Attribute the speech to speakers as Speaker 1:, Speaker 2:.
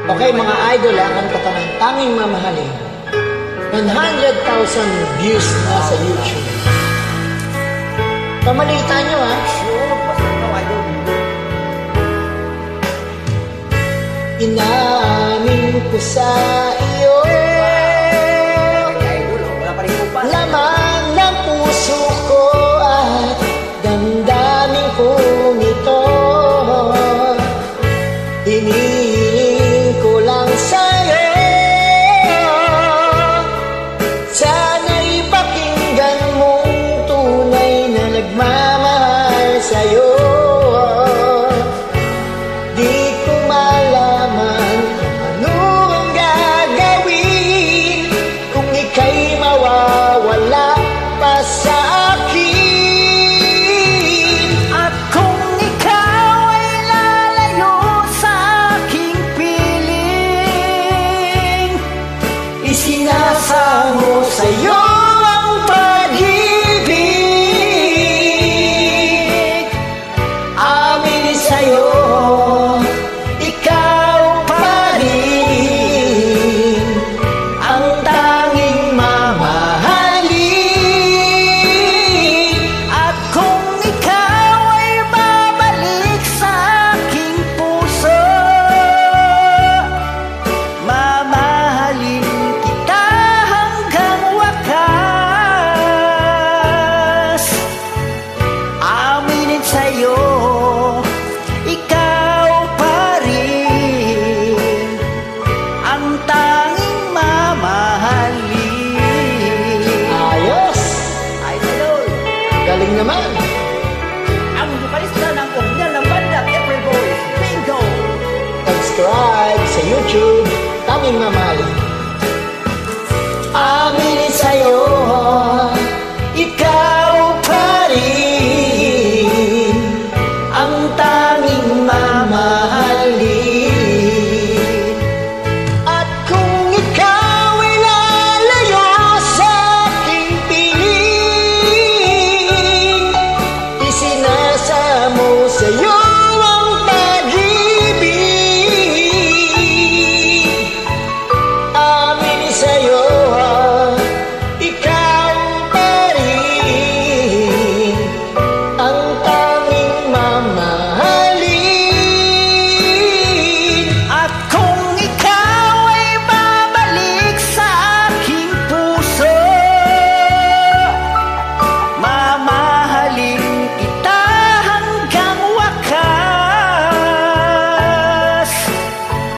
Speaker 1: Okay, mga idol, ang kanta ng Tanging Mamahalin. 100,000 views na sa YouTube. Pamalitan nyo, ha?
Speaker 2: Sure, basta ikaw, idol.
Speaker 1: Inamin ko sa iyo,
Speaker 2: Idol, wala pa rin upas.
Speaker 1: laman ng puso ko at damdamin ko nito. Hinihiling ko lang sa'yo, sana'y pakinggan mong tunay na nagmamahal sa'yo. Di ko malaman ano ang gagawin kung ika'y mawawala pa sa akin.
Speaker 2: At kung ikaw ay lalayo sa aking piling,
Speaker 1: Isinasamo sa'yo ang pag-ibig. Amin sa'yo, ikaw pa rin ang tanging mamahalin.
Speaker 2: at kung ikaw ay babalik sa aking puso, mamahalin kita hanggang wakas. Aminin sa'yo, ikaw pa rin ang tanging mamahalin.
Speaker 1: Ayos!
Speaker 2: Idol,
Speaker 1: Galing naman!
Speaker 2: ang vokalista ng original ng banda, April Boys, Bingo!
Speaker 1: Subscribe sa YouTube, Tanging Mamahalin.